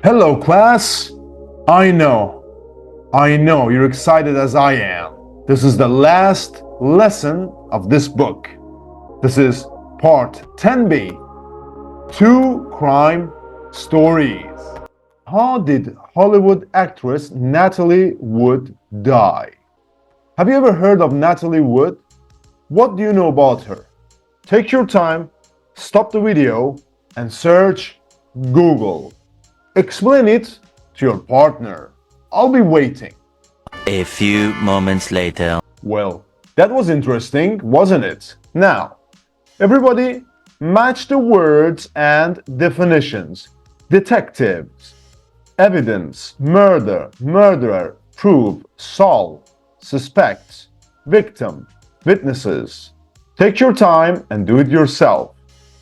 Hello, class. I know you're excited as I am. This is the last lesson of this book. This is part 10B, Two Crime Stories. How did Hollywood actress Natalie Wood die? Have you ever heard of Natalie Wood? What do you know about her? Take your time, stop the video, and search Google. Explain it to your partner. I'll be waiting. A few moments later. Well, that was interesting, wasn't it? Now, everybody match the words and definitions. Detectives, evidence, murder, murderer, prove, solve, suspects, victim, witnesses. Take your time and do it yourself.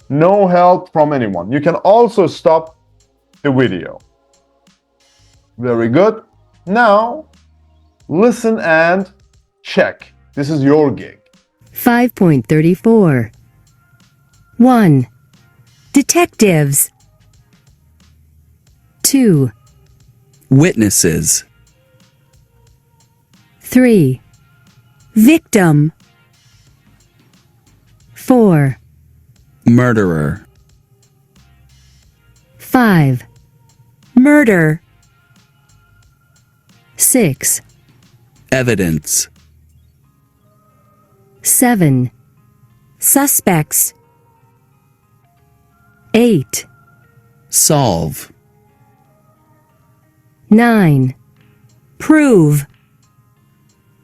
No help from anyone. You can also stop the video. Very good. Now, listen and check. This is your gig. 5.34. 1. Detectives. 2. Witnesses. 3. Victim. 4. Murderer. 5. Murder. 6. Evidence. 7. Suspects. 8. Solve. 9. Prove.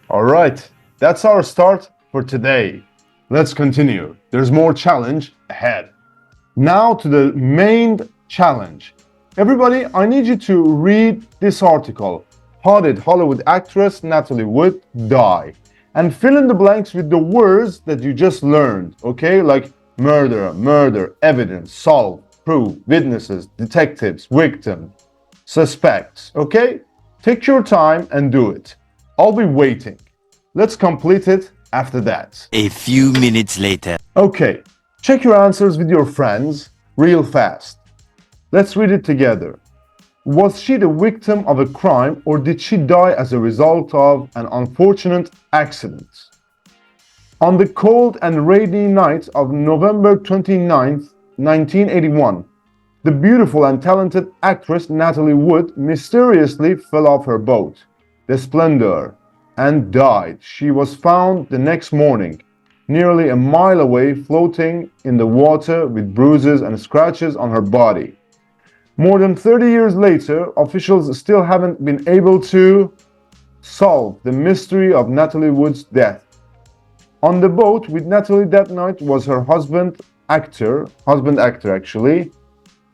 All right, that's our start for today. Let's continue. There's more challenge ahead. Now to the main challenge. Everybody, I need you to read this article. How did Hollywood actress Natalie Wood die? And fill in the blanks with the words that you just learned, okay? Like murder, murder, evidence, solve, prove, witnesses, detectives, victim, suspects, okay? Take your time and do it. I'll be waiting. Let's complete it after that. A few minutes later. Okay, check your answers with your friends real fast. Let's read it together. Was she the victim of a crime or did she die as a result of an unfortunate accident? On the cold and rainy night of November 29th, 1981, the beautiful and talented actress Natalie Wood mysteriously fell off her boat, the Splendor, and died. She was found the next morning, nearly a mile away, floating in the water with bruises and scratches on her body. More than 30 years later, officials still haven't been able to solve the mystery of Natalie Wood's death. On the boat with Natalie that night was her husband actor actually,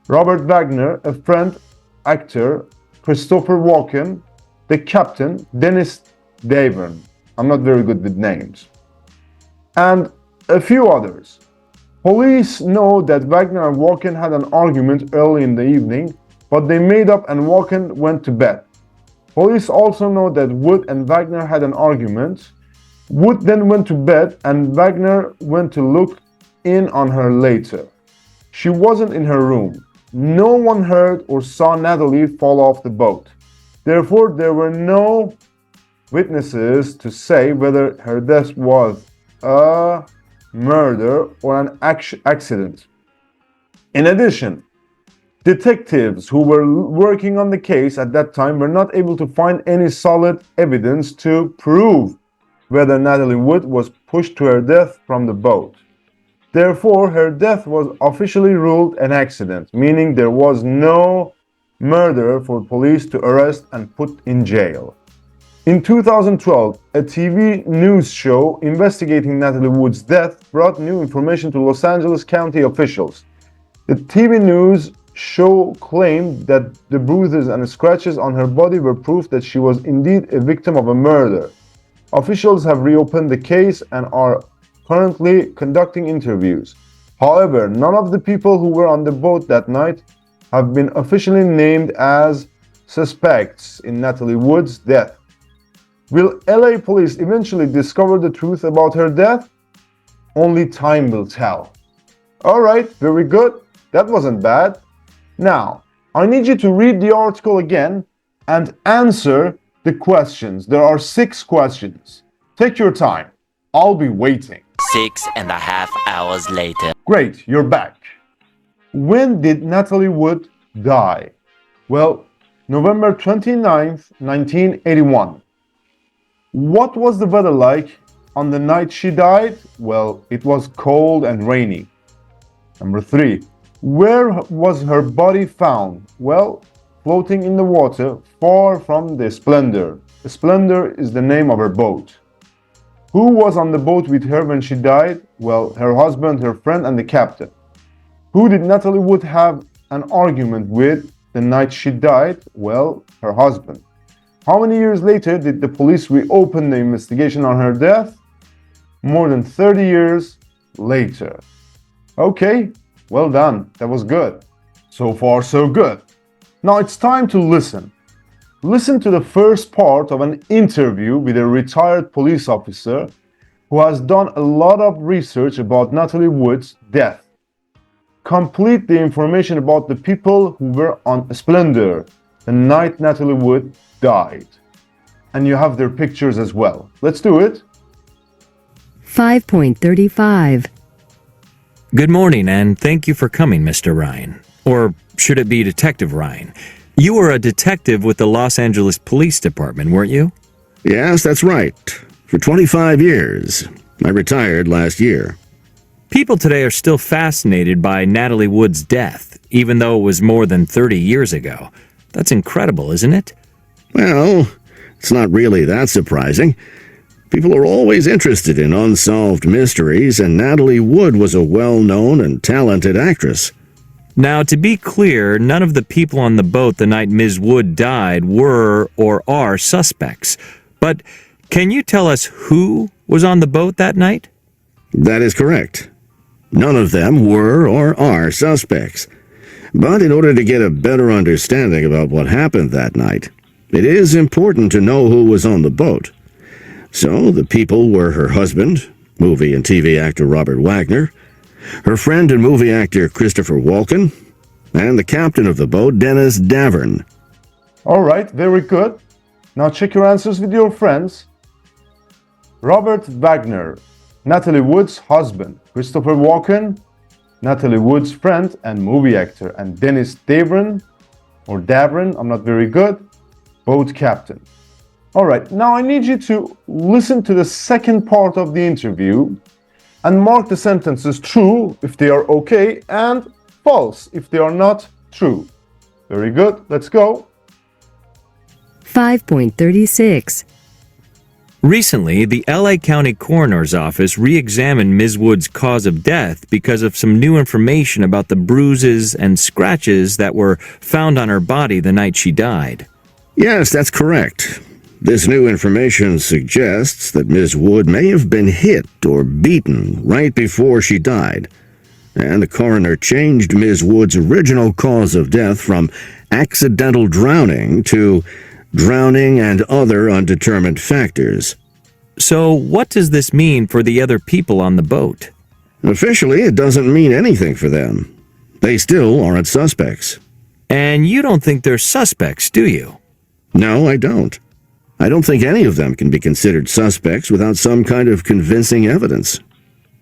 Robert Wagner, a friend actor, Christopher Walken, the captain, Dennis Davern. I'm not very good with names. And a few others. Police know that Wagner and Walken had an argument early in the evening, but they made up and Walken went to bed. Police also know that Wood and Wagner had an argument. Wood then went to bed and Wagner went to look in on her later. She wasn't in her room. No one heard or saw Natalie fall off the boat. Therefore, there were no witnesses to say whether her death was a murder or an accident. In addition, detectives who were working on the case at that time were not able to find any solid evidence to prove whether Natalie Wood was pushed to her death from the boat. Therefore, her death was officially ruled an accident, meaning there was no murder for police to arrest and put in jail. In 2012, a TV news show investigating Natalie Wood's death brought new information to Los Angeles County officials. The TV news show claimed that the bruises and scratches on her body were proof that she was indeed a victim of a murder. Officials have reopened the case and are currently conducting interviews. However, none of the people who were on the boat that night have been officially named as suspects in Natalie Wood's death. Will LA police eventually discover the truth about her death? Only time will tell. Alright, very good. That wasn't bad. Now, I need you to read the article again and answer the questions. There are 6 questions. Take your time. I'll be waiting. 6.5 hours later. Great, you're back. When did Natalie Wood die? Well, November 29th, 1981. What was the weather like on the night she died? Well, it was cold and rainy. Number 3. Where was her body found? Well, floating in the water, far from the Splendor. The Splendor is the name of her boat. Who was on the boat with her when she died? Well, her husband, her friend, and the captain. Who did Natalie Wood have an argument with the night she died? Well, her husband. How many years later did the police reopen the investigation on her death? More than 30 years later. Okay, well done. That was good. So far, so good. Now it's time to listen. Listen to the first part of an interview with a retired police officer who has done a lot of research about Natalie Wood's death. Complete the information about the people who were on Splendor the night Natalie Wood died. And you have their pictures as well. Let's do it. 5.35. Good morning, and thank you for coming, Mr. Ryan. Or should it be Detective Ryan? You were a detective with the Los Angeles Police Department, weren't you? Yes, that's right. For 25 years. I retired last year. People today are still fascinated by Natalie Wood's death, even though it was more than 30 years ago. That's incredible, isn't it? Well, it's not really that surprising. People are always interested in unsolved mysteries, and Natalie Wood was a well-known and talented actress. Now, to be clear, none of the people on the boat the night Ms. Wood died were or are suspects. But can you tell us who was on the boat that night? That is correct. None of them were or are suspects. But in order to get a better understanding about what happened that night, it is important to know who was on the boat. So the people were her husband, movie and TV actor Robert Wagner, her friend and movie actor Christopher Walken, and the captain of the boat, Dennis Davern. All right, very good. Now check your answers with your friends. Robert Wagner, Natalie Wood's husband. Christopher Walken, Natalie Wood's friend and movie actor. And Dennis Davern, or Davern, I'm not very good, boat captain. All right, now I need you to listen to the second part of the interview and mark the sentences true if they are okay and false if they are not true. Very good, let's go. 5.36. Recently, the LA County Coroner's Office re-examined Ms. Wood's cause of death because of some new information about the bruises and scratches that were found on her body the night she died. Yes, that's correct. This new information suggests that Ms. Wood may have been hit or beaten right before she died, and the coroner changed Ms. Wood's original cause of death from accidental drowning to drowning and other undetermined factors. So what does this mean for the other people on the boat? Officially, it doesn't mean anything for them. They still aren't suspects. And you don't think they're suspects, do you? No, I don't. I don't think any of them can be considered suspects without some kind of convincing evidence.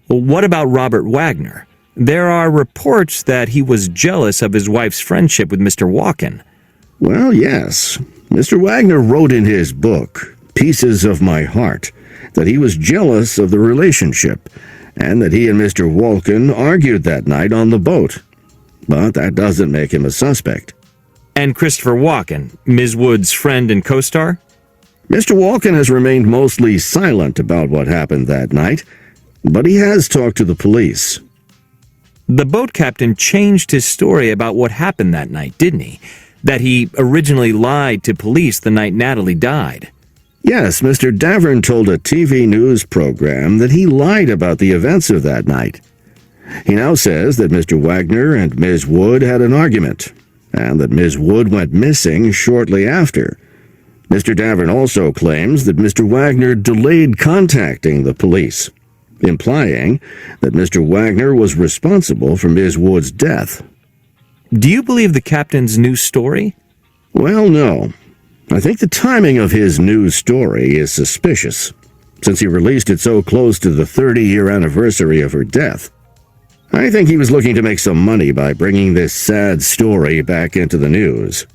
Well, what about Robert Wagner? There are reports that he was jealous of his wife's friendship with Mr. Walken. Well, yes. Mr. Wagner wrote in his book, Pieces of My Heart, that he was jealous of the relationship and that he and Mr. Walken argued that night on the boat. But that doesn't make him a suspect. And Christopher Walken, Ms. Wood's friend and co-star? Mr. Walken has remained mostly silent about what happened that night, but he has talked to the police. The boat captain changed his story about what happened that night, didn't he? That he originally lied to police the night Natalie died. Yes, Mr. Davern told a TV news program that he lied about the events of that night. He now says that Mr. Wagner and Ms. Wood had an argument, and that Ms. Wood went missing shortly after. Mr. Davern also claims that Mr. Wagner delayed contacting the police, implying that Mr. Wagner was responsible for Ms. Wood's death. Do you believe the captain's new story? Well, no. I think the timing of his news story is suspicious, since he released it so close to the 30-year anniversary of her death. I think he was looking to make some money by bringing this sad story back into the news.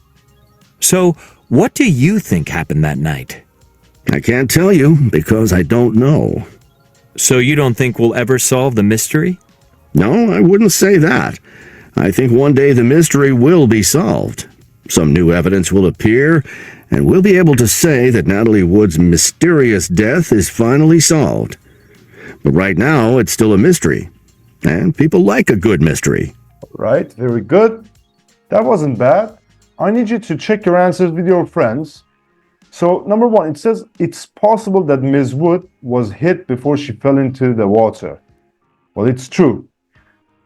So, what do you think happened that night? I can't tell you because I don't know. So you don't think we'll ever solve the mystery? No, I wouldn't say that. I think one day the mystery will be solved. Some new evidence will appear, and we'll be able to say that Natalie Wood's mysterious death is finally solved. But right now, it's still a mystery, and people like a good mystery. Right, very good. That wasn't bad. I need you to check your answers with your friends. So, number one, it says it's possible that Ms. Wood was hit before she fell into the water. Well, it's true.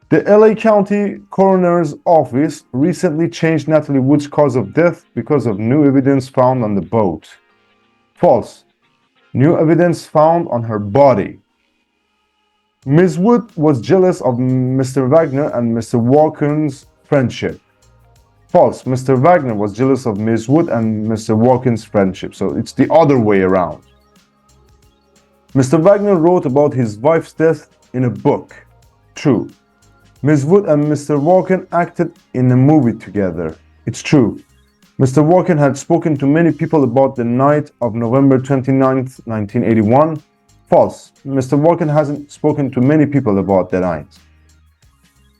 The LA County Coroner's Office recently changed Natalie Wood's cause of death because of new evidence found on the boat. False. New evidence found on her body. Ms. Wood was jealous of Mr. Wagner and Mr. Walken's friendship. False. Mr. Wagner was jealous of Ms. Wood and Mr. Walken's friendship. So it's the other way around. Mr. Wagner wrote about his wife's death in a book. True. Ms. Wood and Mr. Walken acted in a movie together. It's true. Mr. Walken had spoken to many people about the night of November 29th, 1981. False. Mr. Walken hasn't spoken to many people about the night.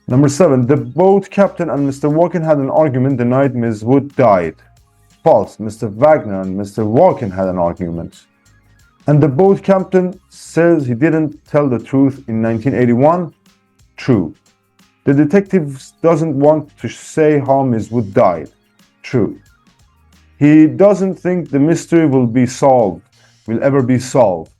Number 7. The boat captain and Mr. Walken had an argument the night Ms. Wood died. False. Mr. Wagner and Mr. Walken had an argument. And the boat captain says he didn't tell the truth in 1981. True. The detective doesn't want to say how Ms. Wood died. True. He doesn't think the mystery will ever be solved.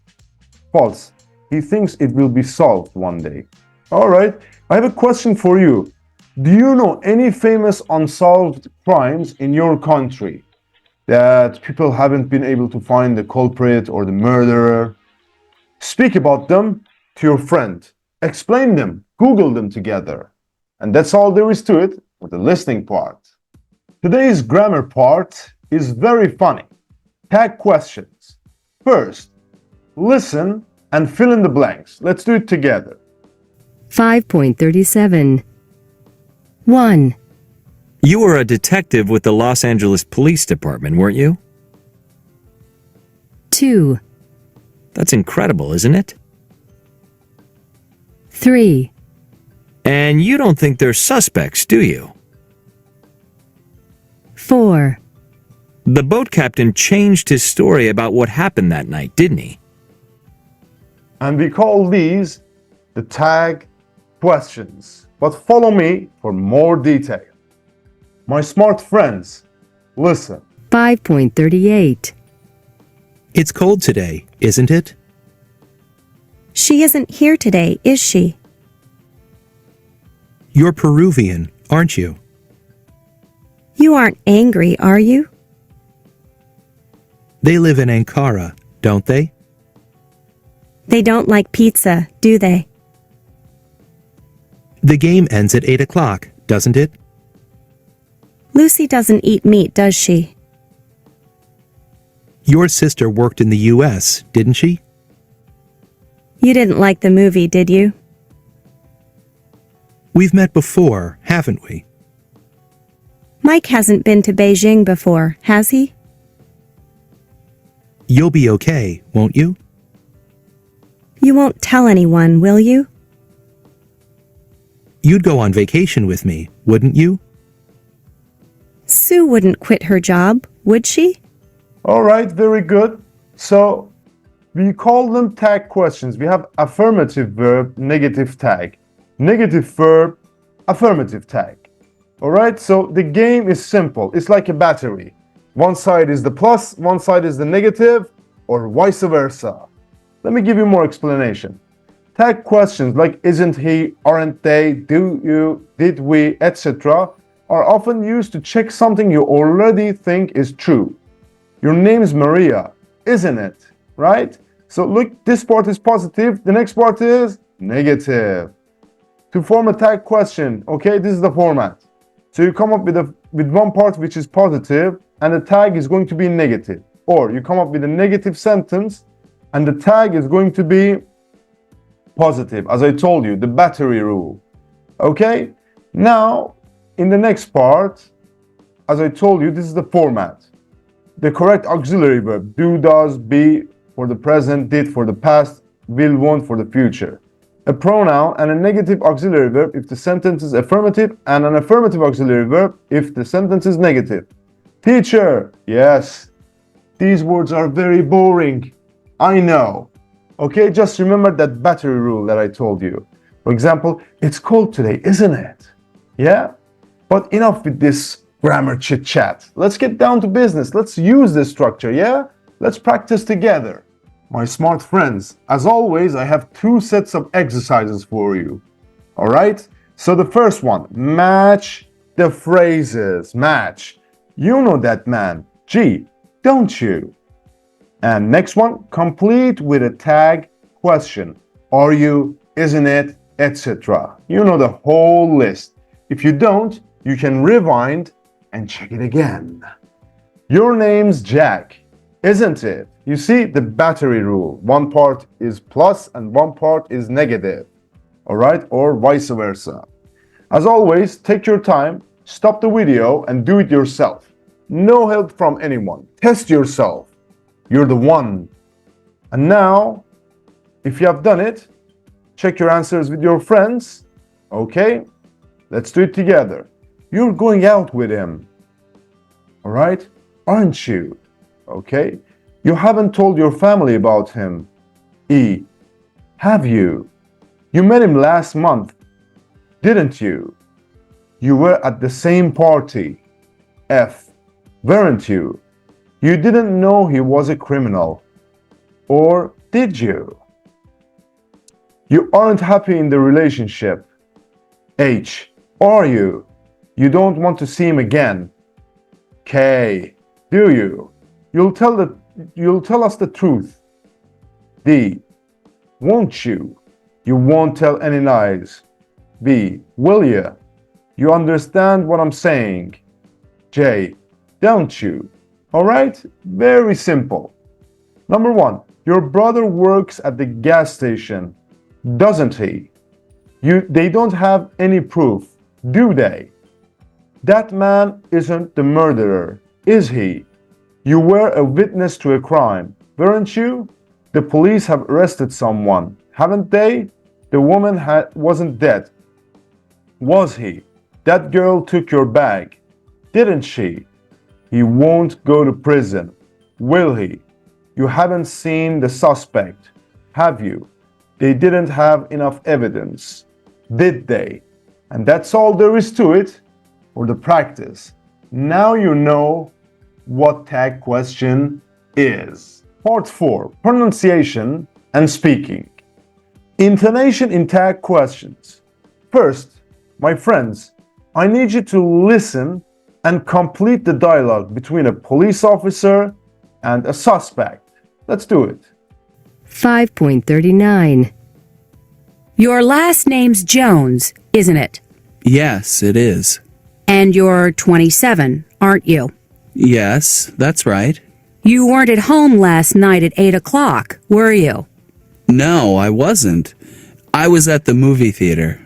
False. He thinks it will be solved one day. Alright, I have a question for you. Do you know any famous unsolved crimes in your country that people haven't been able to find the culprit or the murderer? Speak about them to your friend. Explain them. Google them together. And that's all there is to it with the listening part. Today's grammar part is very funny. Tag questions. First, listen and fill in the blanks. Let's do it together. 5.37. 1, You were a detective with the Los Angeles Police Department, weren't you? 2, That's incredible, isn't it? 3, And you don't think they're suspects, do you? 4, The boat captain changed his story about what happened that night, didn't he? And we call these the tag questions. But follow me for more detail. My smart friends, listen. 5.38. It's cold today, isn't it? She isn't here today, is she? You're Peruvian, aren't you? You aren't angry, are you? They live in Ankara, don't they? They don't like pizza, do they? The game ends at 8 o'clock, doesn't it? Lucy doesn't eat meat, does she? Your sister worked in the U.S., didn't she? You didn't like the movie, did you? We've met before, haven't we? Mike hasn't been to Beijing before, has he? You'll be okay, won't you? You won't tell anyone, will you? You'd go on vacation with me, wouldn't you? Sue wouldn't quit her job, would she? All right, very good. So we call them tag questions. We have affirmative verb, negative tag. Negative verb, affirmative tag. All right, so the game is simple. It's like a battery. One side is the plus, one side is the negative, or vice versa. Let me give you more explanation. Tag questions like isn't he, aren't they, do you, did we, etc. are often used to check something you already think is true. Your name is Maria, isn't it? Right? So look, this part is positive, the next part is negative. To form a tag question, okay, this is the format. So you come up with one part which is positive and the tag is going to be negative. Or you come up with a negative sentence and the tag is going to be positive. As I told you, the battery rule. Okay? Now, in the next part, as I told you, this is the format. The correct auxiliary verb, do, does, be for the present, did for the past, will, won't for the future. A pronoun and a negative auxiliary verb if the sentence is affirmative, and an affirmative auxiliary verb if the sentence is negative. Teacher, yes, these words are very boring. I know. Okay, just remember that battery rule that I told you. For example, it's cold today, isn't it? Yeah? But enough with this grammar chit chat. Let's get down to business. Let's use this structure, yeah? Let's practice together. My smart friends, as always, I have 2 sets of exercises for you. All right? So the first one, match the phrases. Match. You know that man. Gee, don't you? And next one, complete with a tag question. Are you, isn't it, etc. You know the whole list. If you don't, you can rewind and check it again. Your name's Jack, isn't it? You see the battery rule. One part is plus and one part is negative. All right? Or vice versa. As always, take your time, stop the video and do it yourself. No help from anyone. Test yourself. You're the one. And now, if you have done it, check your answers with your friends. Okay? Let's do it together. You're going out with him. All right? Aren't you? Okay? You haven't told your family about him. E. Have you? You met him last month, didn't you? You were at the same party. F. Weren't you? You didn't know he was a criminal. Or did you? You aren't happy in the relationship. H. Are you? You don't want to see him again. K. Do you? You'll tell us the truth. D. Won't you? You won't tell any lies. B. Will you? You understand what I'm saying. J. Don't you? All right? Very simple. Number 1. Your brother works at the gas station, doesn't he? They don't have any proof, do they? That man isn't the murderer, is he? You were a witness to a crime, weren't you? The police have arrested someone, haven't they? The woman wasn't dead, was he? That girl took your bag, didn't she? He won't go to prison, will he? You haven't seen the suspect, have you? They didn't have enough evidence, did they? And that's all there is to it for the practice. Now you know what tag question is. Part 4, pronunciation and speaking. Intonation in tag questions. First, my friends, I need you to listen and complete the dialogue between a police officer and a suspect. Let's do it. 5.39. Your last name's Jones, isn't it? Yes, it is. And you're 27, aren't you? Yes, that's right. You weren't at home last night at 8 o'clock, were you? No, I wasn't. I was at the movie theater.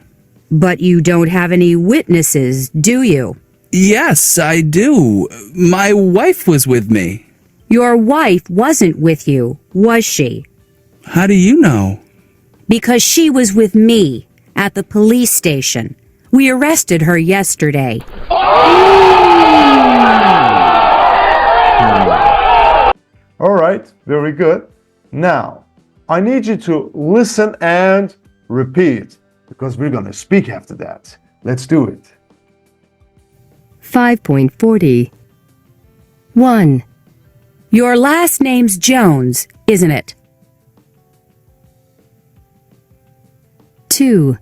But you don't have any witnesses, do you? Yes, I do. My wife was with me. Your wife wasn't with you, was she? How do you know? Because she was with me at the police station. We arrested her yesterday. All right, very good. Now, I need you to listen and repeat because we're going to speak after that. Let's do it. 5.40. 1, Your last name's Jones, isn't it? 2,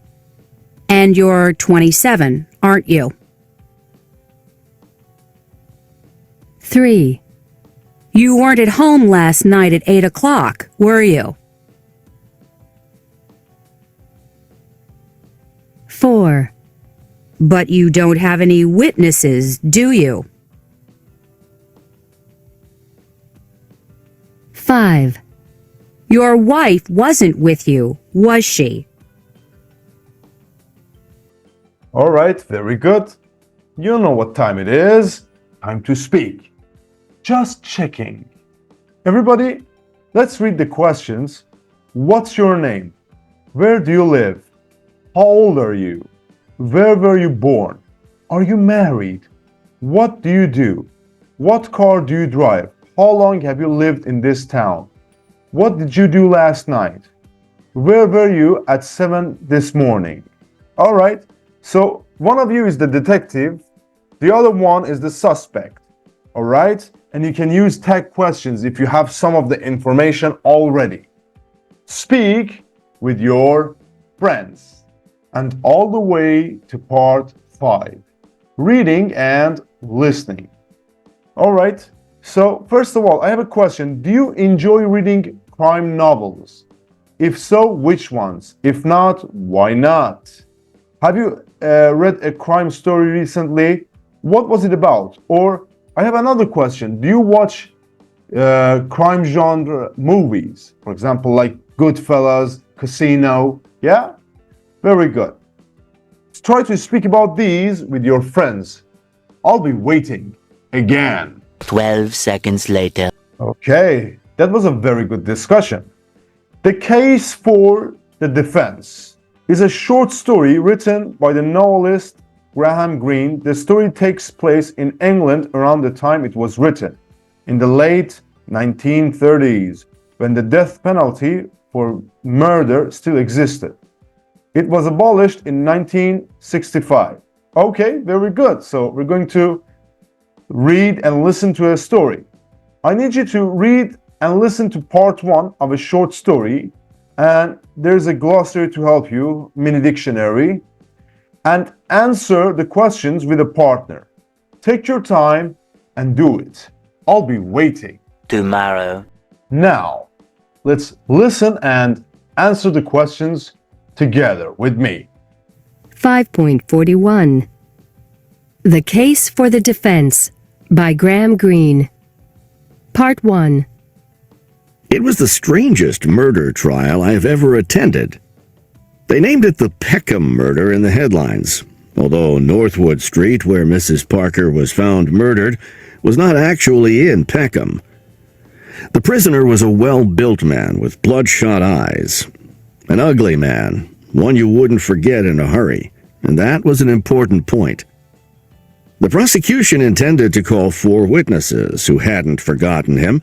And you're 27, aren't you? 3, You weren't at home last night at 8 o'clock, were you? 4, But you don't have any witnesses, do you? 5, Your wife wasn't with you, was she? All right, very good. You know what time it is. Time to speak. Just checking. Everybody, let's read the questions. What's your name? Where do you live? How old are you? Where were you born? Are you married? What do you do? What car do you drive? How long have you lived in this town? What did you do last night? Where were you at 7 this morning? All right, so one of you is the detective, the other one is the suspect. All right, and you can use tag questions if you have some of the information already. Speak with your friends. And all the way to part 5, reading and listening. All right, so first of all, I have a question. Do you enjoy reading crime novels? If so, which ones? If not, why not? Have you read a crime story recently? What was it about? Or I have another question. Do you watch crime genre movies? For example, like Goodfellas, Casino, yeah? Very good. Try to speak about these with your friends. I'll be waiting again. 12 seconds later. Okay, that was a very good discussion. The Case for the Defense is a short story written by the novelist Graham Greene. The story takes place in England around the time it was written, in the late 1930s, when the death penalty for murder still existed. It was abolished in 1965. Okay, very good. So we're going to read and listen to a story. I need you to read and listen to part 1 of a short story, and there's a glossary to help you, mini dictionary, and answer the questions with a partner. Take your time and do it. I'll be waiting. Tomorrow. Now, let's listen and answer the questions together with me. 5.41 The Case for the Defense by Graham Greene. Part 1. It was the strangest murder trial I have ever attended. They named it the Peckham murder in the headlines, although Northwood Street, where Mrs. Parker was found murdered, was not actually in Peckham. The prisoner was a well-built man with bloodshot eyes. An ugly man, one you wouldn't forget in a hurry, and that was an important point. The prosecution intended to call 4 witnesses who hadn't forgotten him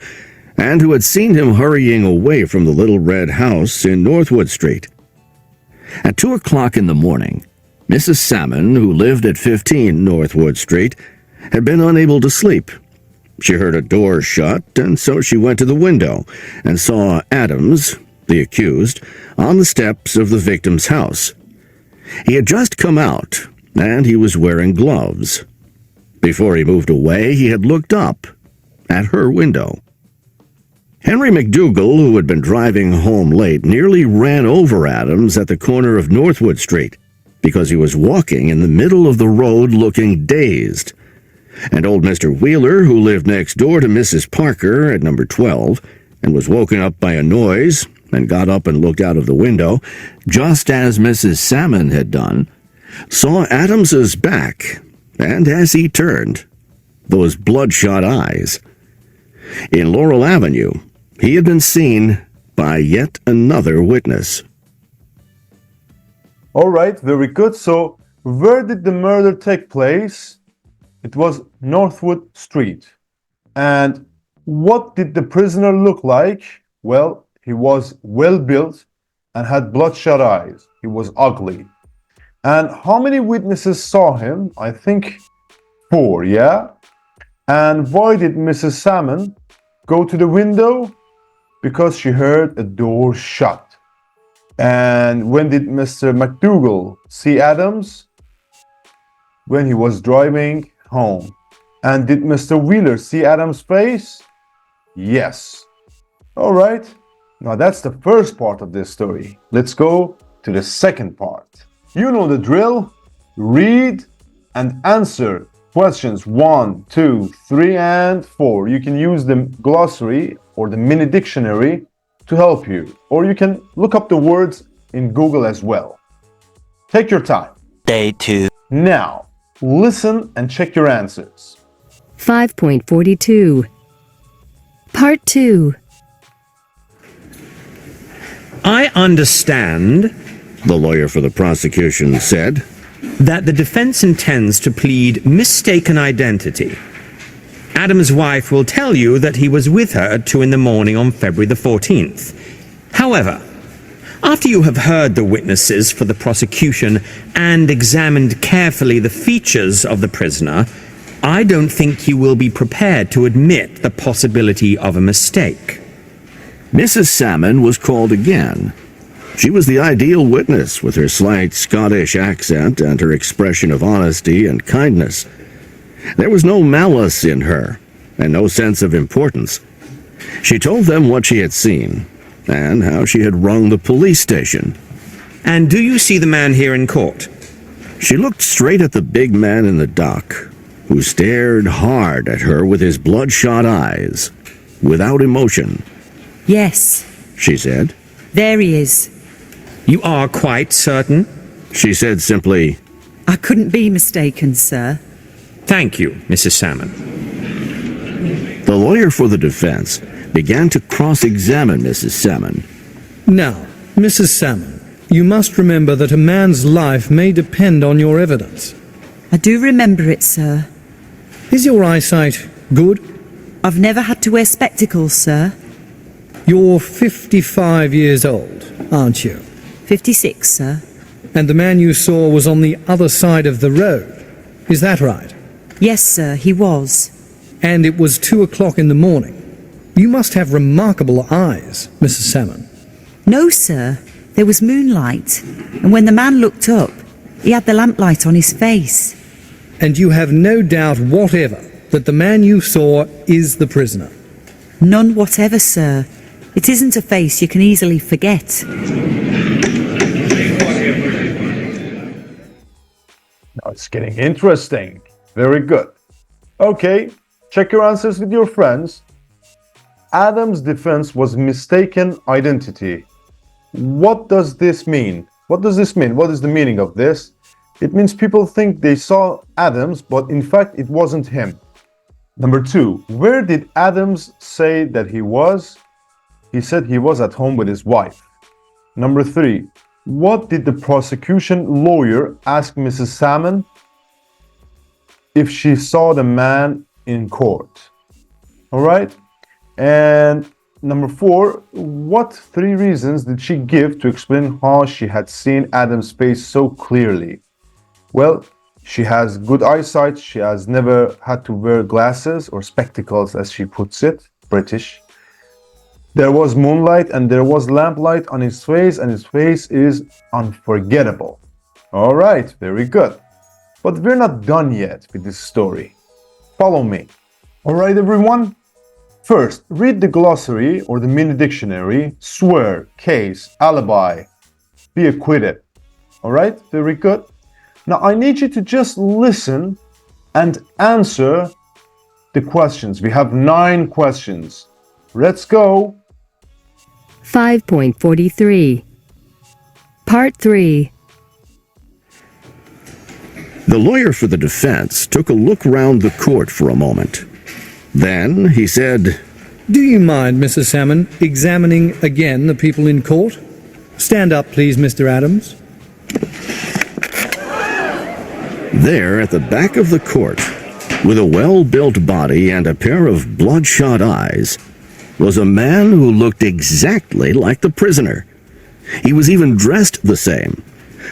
and who had seen him hurrying away from the little red house in Northwood Street. At 2 o'clock in the morning, Mrs. Salmon, who lived at 15 Northwood Street, had been unable to sleep. She heard a door shut, and so she went to the window and saw Adams, the accused, on the steps of the victim's house. He had just come out, and he was wearing gloves. Before he moved away, he had looked up at her window. Henry McDougal, who had been driving home late, nearly ran over Adams at the corner of Northwood Street because he was walking in the middle of the road looking dazed. And old Mr. Wheeler, who lived next door to Mrs. Parker at number 12 and was woken up by a noise and got up and looked out of the window, just as Mrs. Salmon had done, saw Adams's back, and as he turned, those bloodshot eyes. In Laurel Avenue, he had been seen by yet another witness. All right, very good. So, where did the murder take place? It was Northwood Street. And what did the prisoner look like? Well, he was well built and had bloodshot eyes. He was ugly. And how many witnesses saw him? I think 4, yeah? And why did Mrs. Salmon go to the window? Because she heard a door shut. And when did Mr. McDougal see Adams? When he was driving home. And did Mr. Wheeler see Adams' face? Yes. All right. Now that's the first part of this story. Let's go to the second part. You know the drill. read and answer questions 1, 2, 3, and 4. You can use the glossary or the mini dictionary to help you, or you can look up the words in Google as well. Take your time. Day 2. Now, listen and check your answers. 5.42. Part 2. I understand, The lawyer for the prosecution said. that the defense intends to plead mistaken identity. Adam's wife will tell you that he was with her at 2 in the morning on February the 14th. However, after you have heard the witnesses for the prosecution and examined carefully the features of the prisoner, I don't think you will be prepared to admit the possibility of a mistake. Mrs. Salmon was called again. She was the ideal witness with her slight Scottish accent and her expression of honesty and kindness. There was no malice in her, and no sense of importance. She told them what she had seen, and how she had rung the police station. And do you see the man here in court? She looked straight at the big man in the dock, who stared hard at her with his bloodshot eyes, without emotion. Yes, She said. there he is. You are quite certain? She said simply, I couldn't be mistaken, sir. Thank you, Mrs. Salmon. The lawyer for the defense began to cross-examine Mrs. Salmon. Now, Mrs. Salmon, you must remember that a man's life may depend on your evidence. I do remember it, sir. Is your eyesight good? I've never had to wear spectacles, sir. You're 55 years old, aren't you? 56, sir. And the man you saw was on the other side of the road. Is that right? Yes, sir, he was. And it was 2 o'clock in the morning. You must have remarkable eyes, Mrs. Salmon. No, sir. There was moonlight. And when the man looked up, he had the lamplight on his face. And you have no doubt whatever that the man you saw is the prisoner. None whatever, sir. It isn't a face you can easily forget. Now it's getting interesting. Very good. Okay, check your answers with your friends. Adam's defense was mistaken identity. What does this mean? What does this mean? What is the meaning of this? It means people think they saw Adams, but in fact it wasn't him. Number 2, where did Adams say that he was? He said he was at home with his wife. Number 3, what did the prosecution lawyer ask Mrs. Salmon? If she saw the man in court. All right? And number 4, what 3 reasons did she give to explain how she had seen Adam's face so clearly? Well, she has good eyesight. She has never had to wear glasses or spectacles, as she puts it, British. There was moonlight and there was lamplight on his face, and his face is unforgettable. All right, very good. But we're not done yet with this story. Follow me. All right, everyone. First, read the glossary or the mini dictionary, swear, case, alibi, be acquitted. All right, very good. Now, I need you to just listen and answer the questions. We have 9 questions. Let's go. 5.43. Part 3. The lawyer for the defense took a look round the court for a moment. Then he said, Do you mind, Mrs. Salmon, examining again the people in court? Stand up, please, Mr. Adams. There at the back of the court, with a well-built body and a pair of bloodshot eyes, was a man who looked exactly like the prisoner. He was even dressed the same,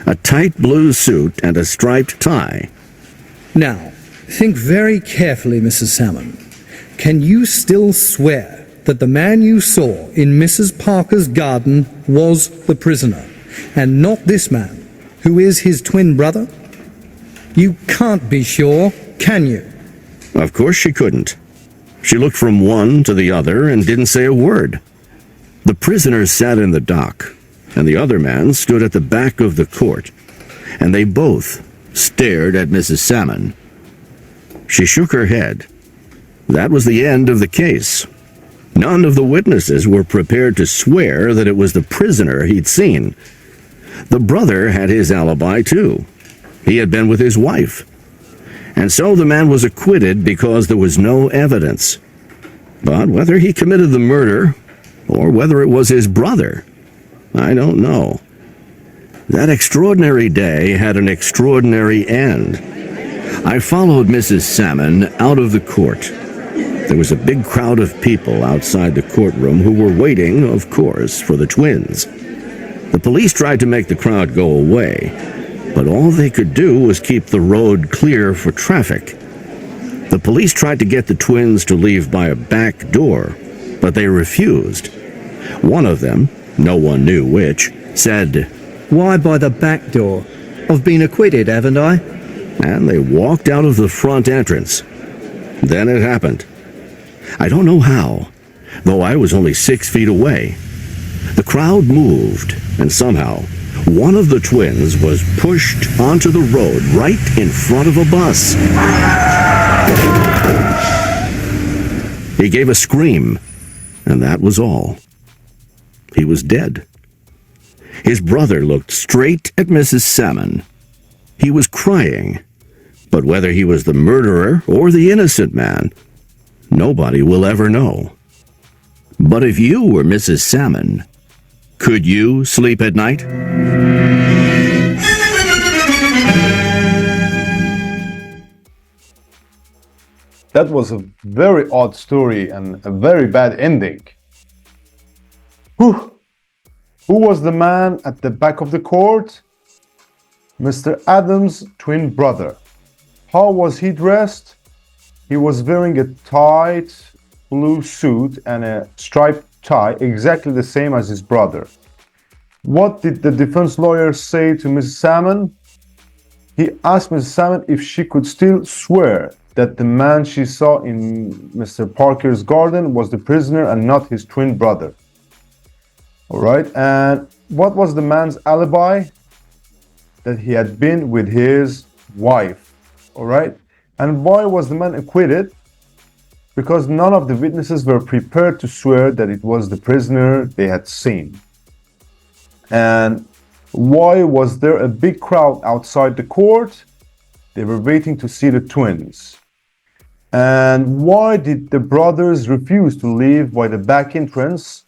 a tight blue suit and a striped tie. Now, think very carefully, Mrs. Salmon. Can you still swear that the man you saw in Mrs. Parker's garden was the prisoner, and not this man, who is his twin brother? You can't be sure, can you? Of course she couldn't. She looked from one to the other and didn't say a word. The prisoner sat in the dock, and the other man stood at the back of the court, and they both stared at Mrs. Salmon. She shook her head. That was the end of the case. None of the witnesses were prepared to swear that it was the prisoner he'd seen. The brother had his alibi too. He had been with his wife. And so the man was acquitted because there was no evidence. But whether he committed the murder, or whether it was his brother, I don't know. That extraordinary day had an extraordinary end. I followed Mrs. Salmon out of the court. There was a big crowd of people outside the courtroom who were waiting, of course, for the twins. The police tried to make the crowd go away, but all they could do was keep the road clear for traffic. The police tried to get the twins to leave by a back door, but they refused. One of them, no one knew which, said, Why by the back door? I've been acquitted, haven't I? And they walked out of the front entrance. Then it happened. I don't know how, though I was only 6 feet away. The crowd moved, and somehow, one of the twins was pushed onto the road right in front of a bus. He gave a scream, and that was all. He was dead. His brother looked straight at Mrs. Salmon. He was crying, but whether he was the murderer or the innocent man, nobody will ever know. But if you were Mrs. Salmon, could you sleep at night? That was a very odd story and a very bad ending. Who was the man at the back of the court? Mr. Adams' twin brother. How was he dressed? He was wearing a tight blue suit and a striped tie, exactly the same as his brother. What did the defense lawyer say to Mrs. Salmon? He asked Mrs. Salmon if she could still swear that the man she saw in Mr. Parker's garden was the prisoner and not his twin brother. All right, and what was the man's alibi? That he had been with his wife. All right, and why was the man acquitted? Because none of the witnesses were prepared to swear that it was the prisoner they had seen. And why was there a big crowd outside the court? They were waiting to see the twins. And why did the brothers refuse to leave by the back entrance?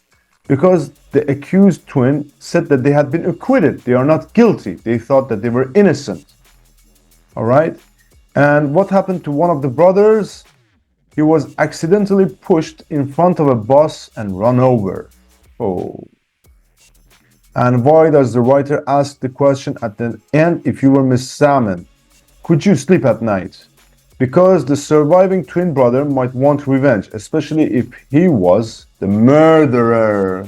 Because the accused twin said that they had been acquitted. They are not guilty. They thought that they were innocent. All right. And what happened to one of the brothers? He was accidentally pushed in front of a bus and run over. Oh. And why does the writer ask the question at the end, if you were Miss Salmon, could you sleep at night? Because the surviving twin brother might want revenge, especially if he was the murderer.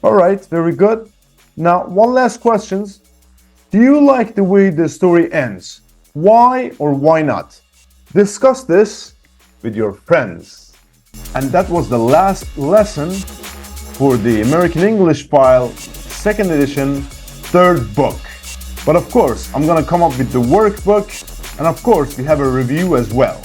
All right, very good. Now, one last question. Do you like the way the story ends? Why or why not? Discuss this with your friends. And that was the last lesson for the American English File 2nd edition, 3rd book. But of course, I'm gonna come up with the workbook, and of course, we have a review as well.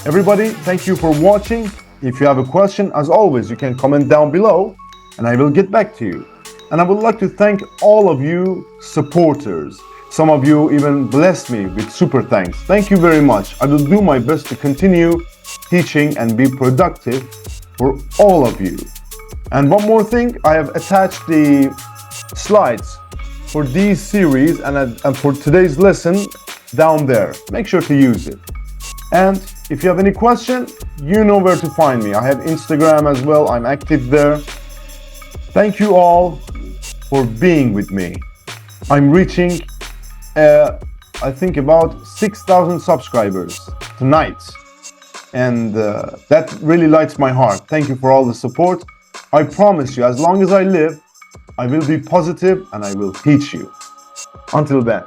Everybody, thank you for watching. If you have a question, as always, you can comment down below, and I will get back to you. And I would like to thank all of you supporters. Some of you even blessed me with super thanks. Thank you very much. I will do my best to continue teaching and be productive for all of you. And one more thing, I have attached the slides for these series and for today's lesson down there. Make sure to use it. And if you have any question, you know where to find me. I have Instagram as well. I'm active there. Thank you all for being with me. I'm reaching, I think about 6,000 subscribers tonight. And that really lights my heart. Thank you for all the support. I promise you, as long as I live, I will be positive and I will teach you. Until then.